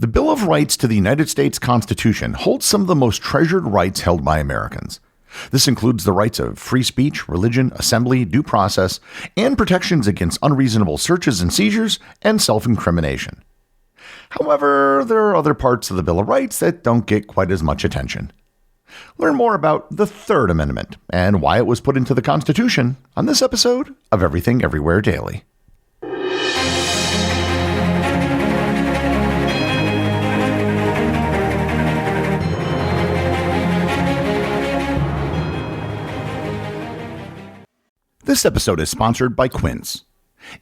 The Bill of Rights to the United States Constitution holds some of the most treasured rights held by Americans. This includes the rights of free speech, religion, assembly, due process, and protections against unreasonable searches and seizures and self-incrimination. However, there are other parts of the Bill of Rights that don't get quite as much attention. Learn more about the Third Amendment and why it was put into the Constitution on this episode of Everything Everywhere Daily. This episode is sponsored by Quince.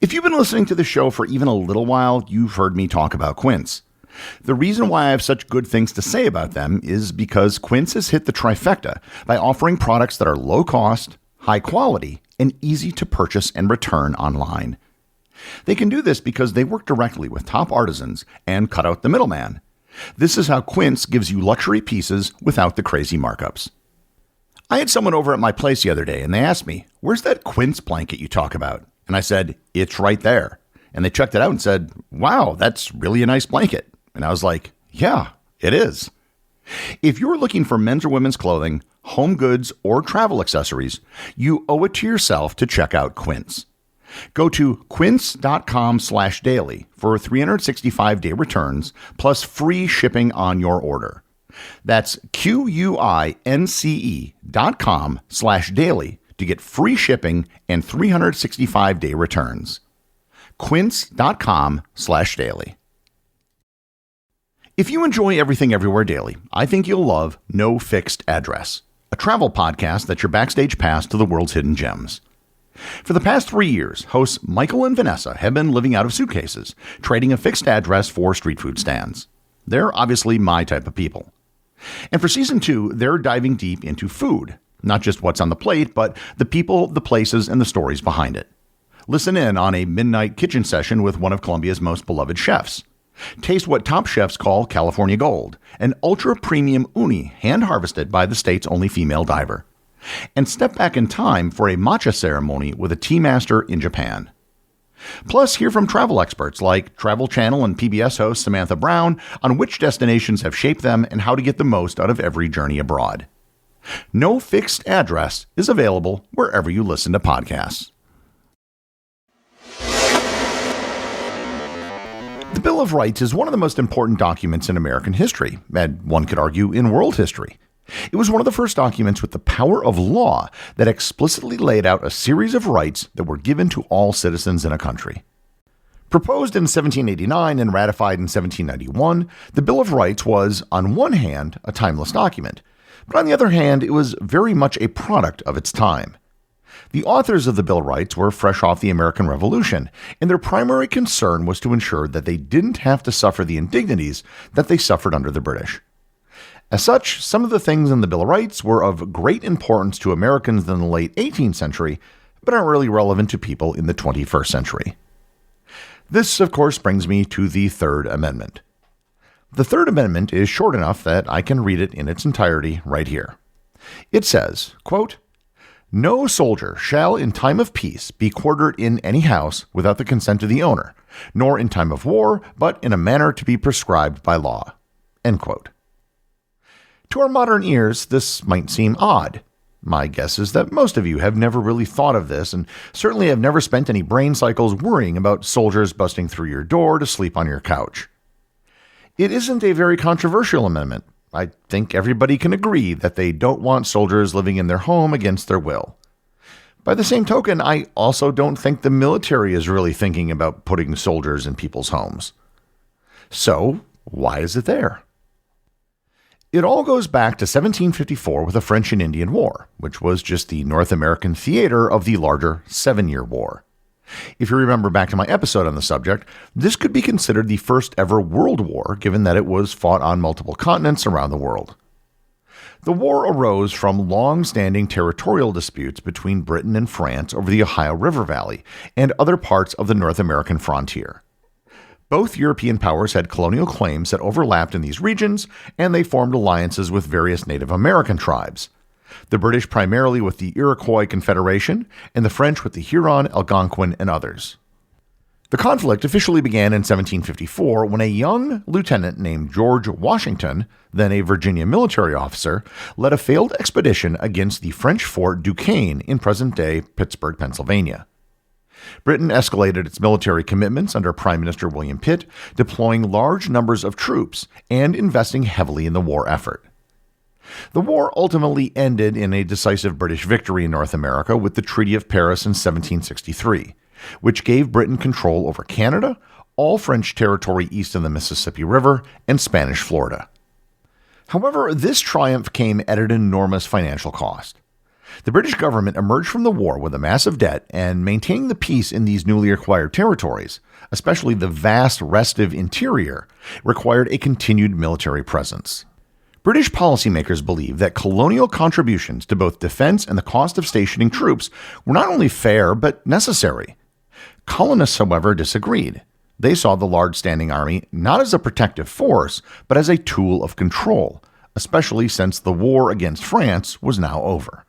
If you've been listening to the show for even a little while, you've heard me talk about Quince. The reason why I have such good things to say about them is because Quince has hit the trifecta by offering products that are low cost, high quality, and easy to purchase and return online. They can do this because they work directly with top artisans and cut out the middleman. This is how Quince gives you luxury pieces without the crazy markups. I had someone over at my place the other day and they asked me, "Where's that Quince blanket you talk about?" And I said, "It's right there." And they checked it out and said, "Wow, that's really a nice blanket." And I was like, "Yeah, it is." If you're looking for men's or women's clothing, home goods, or travel accessories, you owe it to yourself to check out Quince. Go to quince.com/daily for 365-day returns plus free shipping on your order. That's QUINCE.com/daily to get free shipping and 365-day returns. Quince.com/daily. If you enjoy Everything Everywhere Daily, I think you'll love No Fixed Address, a travel podcast that's your backstage pass to the world's hidden gems. For the past 3 years, hosts Michael and Vanessa have been living out of suitcases, trading a fixed address for street food stands. They're obviously my type of people. And for season 2, they're diving deep into food, not just what's on the plate, but the people, the places, and the stories behind it. Listen in on a midnight kitchen session with one of Colombia's most beloved chefs. Taste what top chefs call California Gold, an ultra-premium uni hand-harvested by the state's only female diver. And step back in time for a matcha ceremony with a tea master in Japan. Plus, hear from travel experts like Travel Channel and PBS host Samantha Brown on which destinations have shaped them and how to get the most out of every journey abroad. No Fixed Address is available wherever you listen to podcasts. The Bill of Rights is one of the most important documents in American history, and one could argue in world history. It was one of the first documents with the power of law that explicitly laid out a series of rights that were given to all citizens in a country. Proposed in 1789 and ratified in 1791, the Bill of Rights was, on one hand, a timeless document, but on the other hand, it was very much a product of its time. The authors of the Bill of Rights were fresh off the American Revolution, and their primary concern was to ensure that they didn't have to suffer the indignities that they suffered under the British. As such, some of the things in the Bill of Rights were of great importance to Americans in the late 18th century, but aren't really relevant to people in the 21st century. This, of course, brings me to the Third Amendment. The Third Amendment is short enough that I can read it in its entirety right here. It says, quote, "No soldier shall in time of peace be quartered in any house without the consent of the owner, nor in time of war, but in a manner to be prescribed by law." End quote. To our modern ears, this might seem odd. My guess is that most of you have never really thought of this and certainly have never spent any brain cycles worrying about soldiers busting through your door to sleep on your couch. It isn't a very controversial amendment. I think everybody can agree that they don't want soldiers living in their home against their will. By the same token, I also don't think the military is really thinking about putting soldiers in people's homes. So, why is it there? It all goes back to 1754 with the French and Indian War, which was just the North American theater of the larger 7-Year War. If you remember back to my episode on the subject, this could be considered the first ever world war, given that it was fought on multiple continents around the world. The war arose from long-standing territorial disputes between Britain and France over the Ohio River Valley and other parts of the North American frontier. Both European powers had colonial claims that overlapped in these regions, and they formed alliances with various Native American tribes. The British primarily with the Iroquois Confederation, and the French with the Huron, Algonquin, and others. The conflict officially began in 1754 when a young lieutenant named George Washington, then a Virginia military officer, led a failed expedition against the French Fort Duquesne in present-day Pittsburgh, Pennsylvania. Britain escalated its military commitments under Prime Minister William Pitt, deploying large numbers of troops and investing heavily in the war effort. The war ultimately ended in a decisive British victory in North America with the Treaty of Paris in 1763, which gave Britain control over Canada, all French territory east of the Mississippi River, and Spanish Florida. However, this triumph came at an enormous financial cost. The British government emerged from the war with a massive debt, and maintaining the peace in these newly acquired territories, especially the vast restive interior, required a continued military presence. British policymakers believed that colonial contributions to both defense and the cost of stationing troops were not only fair but necessary. Colonists, however, disagreed. They saw the large standing army not as a protective force, but as a tool of control, especially since the war against France was now over.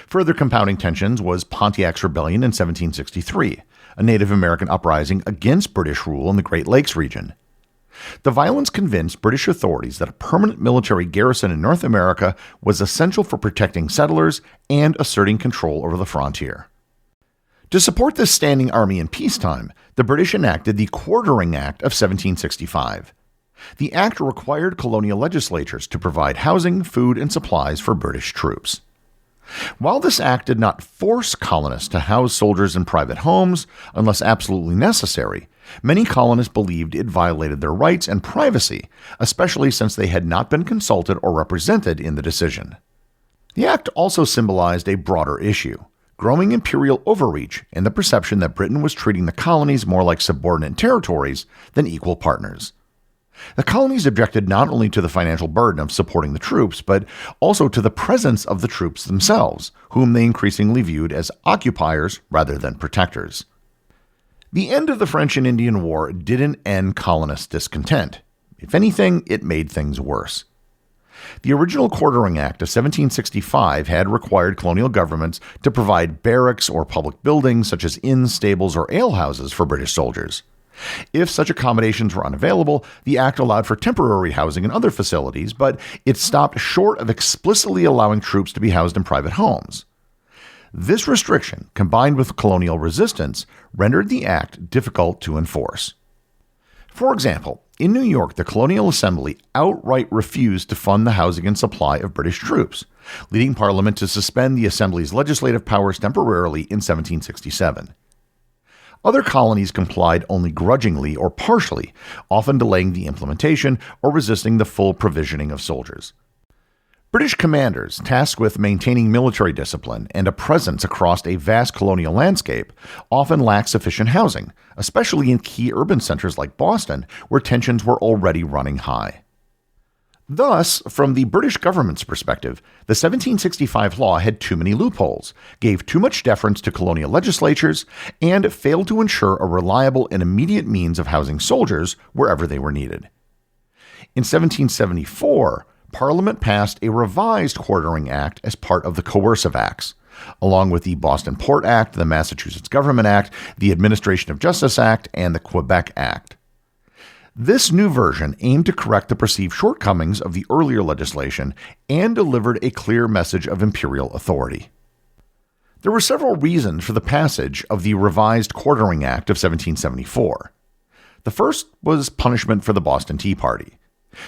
Further compounding tensions was Pontiac's Rebellion in 1763, a Native American uprising against British rule in the Great Lakes region. The violence convinced British authorities that a permanent military garrison in North America was essential for protecting settlers and asserting control over the frontier. To support this standing army in peacetime, the British enacted the Quartering Act of 1765. The act required colonial legislatures to provide housing, food, and supplies for British troops. While this act did not force colonists to house soldiers in private homes unless absolutely necessary, many colonists believed it violated their rights and privacy, especially since they had not been consulted or represented in the decision. The act also symbolized a broader issue: growing imperial overreach and the perception that Britain was treating the colonies more like subordinate territories than equal partners. The colonies objected not only to the financial burden of supporting the troops, but also to the presence of the troops themselves, whom they increasingly viewed as occupiers rather than protectors. The end of the French and Indian War didn't end colonists' discontent. If anything, it made things worse. The original Quartering Act of 1765 had required colonial governments to provide barracks or public buildings such as inns, stables, or alehouses for British soldiers. If such accommodations were unavailable, the act allowed for temporary housing in other facilities, but it stopped short of explicitly allowing troops to be housed in private homes. This restriction, combined with colonial resistance, rendered the act difficult to enforce. For example, in New York, the Colonial Assembly outright refused to fund the housing and supply of British troops, leading Parliament to suspend the Assembly's legislative powers temporarily in 1767. Other colonies complied only grudgingly or partially, often delaying the implementation or resisting the full provisioning of soldiers. British commanders, tasked with maintaining military discipline and a presence across a vast colonial landscape, often lacked sufficient housing, especially in key urban centers like Boston, where tensions were already running high. Thus, from the British government's perspective, the 1765 law had too many loopholes, gave too much deference to colonial legislatures, and failed to ensure a reliable and immediate means of housing soldiers wherever they were needed. In 1774, Parliament passed a revised Quartering Act as part of the Coercive Acts, along with the Boston Port Act, the Massachusetts Government Act, the Administration of Justice Act, and the Quebec Act. This new version aimed to correct the perceived shortcomings of the earlier legislation and delivered a clear message of imperial authority. There were several reasons for the passage of the revised Quartering Act of 1774. The first was punishment for the Boston Tea Party.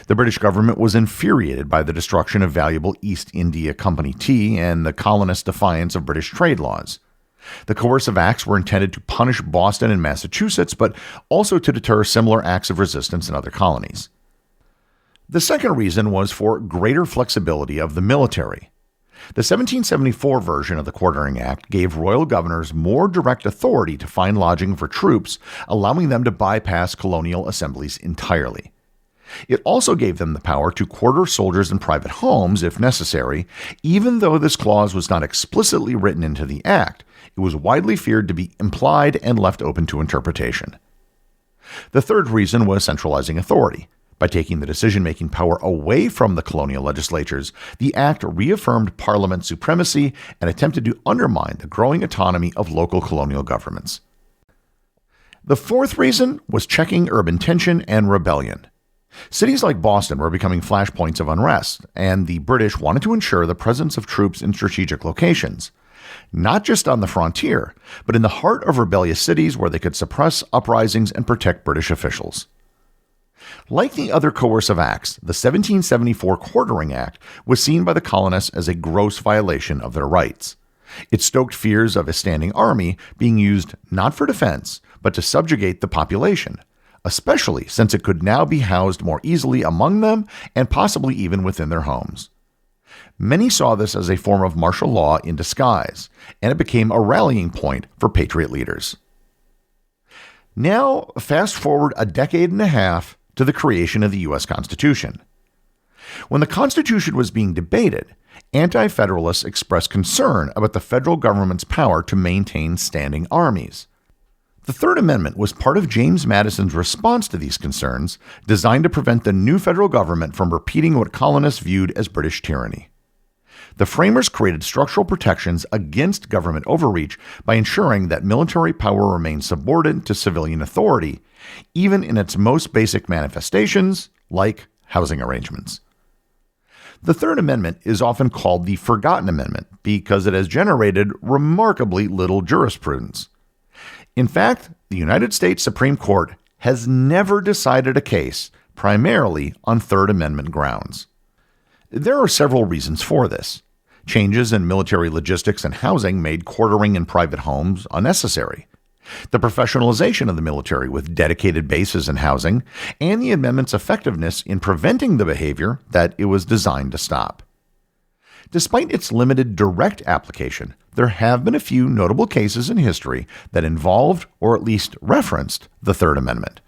The British government was infuriated by the destruction of valuable East India Company tea and the colonists' defiance of British trade laws. The coercive acts were intended to punish Boston and Massachusetts, but also to deter similar acts of resistance in other colonies. The second reason was for greater flexibility of the military. The 1774 version of the Quartering Act gave royal governors more direct authority to find lodging for troops, allowing them to bypass colonial assemblies entirely. It also gave them the power to quarter soldiers in private homes if necessary, even though this clause was not explicitly written into the act. It was widely feared to be implied and left open to interpretation. The third reason was centralizing authority. By taking the decision-making power away from the colonial legislatures, the act reaffirmed Parliament's supremacy and attempted to undermine the growing autonomy of local colonial governments. The fourth reason was checking urban tension and rebellion. Cities like Boston were becoming flashpoints of unrest, and the British wanted to ensure the presence of troops in strategic locations, not just on the frontier, but in the heart of rebellious cities where they could suppress uprisings and protect British officials. Like the other coercive acts, the 1774 Quartering Act was seen by the colonists as a gross violation of their rights. It stoked fears of a standing army being used not for defense, but to subjugate the population, especially since it could now be housed more easily among them and possibly even within their homes. Many saw this as a form of martial law in disguise, and it became a rallying point for patriot leaders. Now, fast forward a decade and a half to the creation of the U.S. Constitution. When the Constitution was being debated, anti-federalists expressed concern about the federal government's power to maintain standing armies. The Third Amendment was part of James Madison's response to these concerns, designed to prevent the new federal government from repeating what colonists viewed as British tyranny. The framers created structural protections against government overreach by ensuring that military power remained subordinate to civilian authority, even in its most basic manifestations, like housing arrangements. The Third Amendment is often called the Forgotten Amendment because it has generated remarkably little jurisprudence. In fact, the United States Supreme Court has never decided a case primarily on Third Amendment grounds. There are several reasons for this. Changes in military logistics and housing made quartering in private homes unnecessary. The professionalization of the military with dedicated bases and housing, and the amendment's effectiveness in preventing the behavior that it was designed to stop. Despite its limited direct application, there have been a few notable cases in history that involved, or at least referenced, the Third Amendment.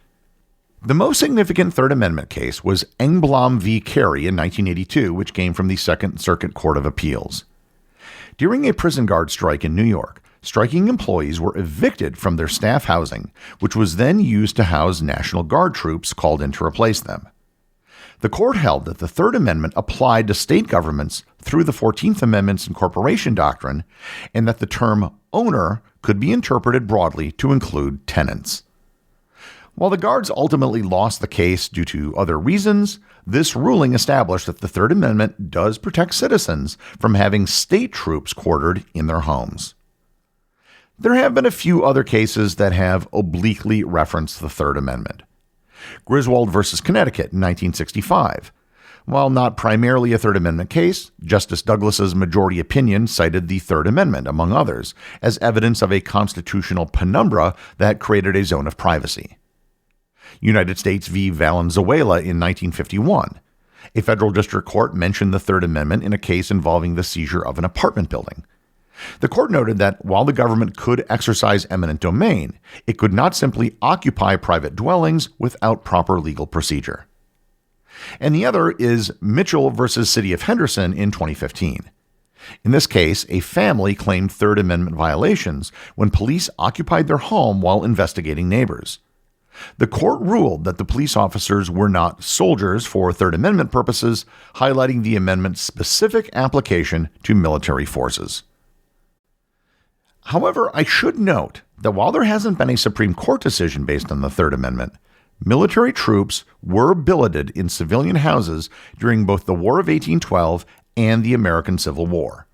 The most significant Third Amendment case was Engblom v. Carey in 1982, which came from the Second Circuit Court of Appeals. During a prison guard strike in New York, striking employees were evicted from their staff housing, which was then used to house National Guard troops called in to replace them. The court held that the Third Amendment applied to state governments through the 14th Amendment's incorporation doctrine, and that the term owner could be interpreted broadly to include tenants. While the guards ultimately lost the case due to other reasons, this ruling established that the Third Amendment does protect citizens from having state troops quartered in their homes. There have been a few other cases that have obliquely referenced the Third Amendment. Griswold v. Connecticut in 1965. While not primarily a Third Amendment case, Justice Douglas's majority opinion cited the Third Amendment, among others, as evidence of a constitutional penumbra that created a zone of privacy. United States v. Valenzuela in 1951. A federal district court mentioned the Third Amendment in a case involving the seizure of an apartment building. The court noted that while the government could exercise eminent domain, it could not simply occupy private dwellings without proper legal procedure. And the other is Mitchell v. City of Henderson in 2015. In this case, a family claimed Third Amendment violations when police occupied their home while investigating neighbors. The court ruled that the police officers were not soldiers for Third Amendment purposes, highlighting the amendment's specific application to military forces. However, I should note that while there hasn't been a Supreme Court decision based on the Third Amendment, military troops were billeted in civilian houses during both the War of 1812 and the American Civil War.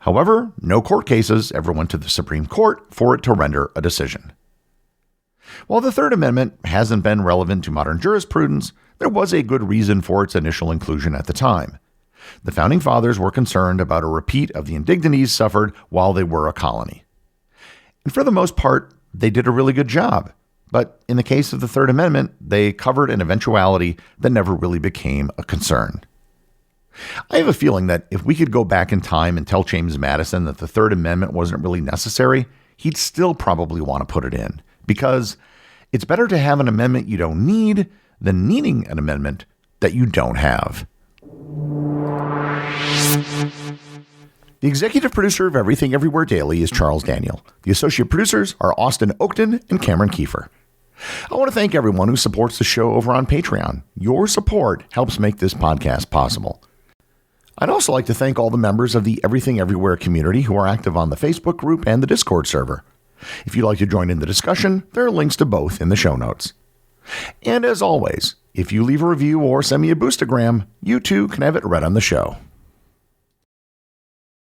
However, no court cases ever went to the Supreme Court for it to render a decision. While the Third Amendment hasn't been relevant to modern jurisprudence, there was a good reason for its initial inclusion at the time. The Founding Fathers were concerned about a repeat of the indignities suffered while they were a colony. And for the most part, they did a really good job. But in the case of the Third Amendment, they covered an eventuality that never really became a concern. I have a feeling that if we could go back in time and tell James Madison that the Third Amendment wasn't really necessary, he'd still probably want to put it in. Because it's better to have an amendment you don't need than needing an amendment that you don't have. The executive producer of Everything Everywhere Daily is Charles Daniel. The associate producers are Austin Oakton and Cameron Kiefer. I want to thank everyone who supports the show over on Patreon. Your support helps make this podcast possible. I'd also like to thank all the members of the Everything Everywhere community who are active on the Facebook group and the Discord server. If you'd like to join in the discussion, there are links to both in the show notes. And as always, if you leave a review or send me a boostagram, you too can have it read on the show.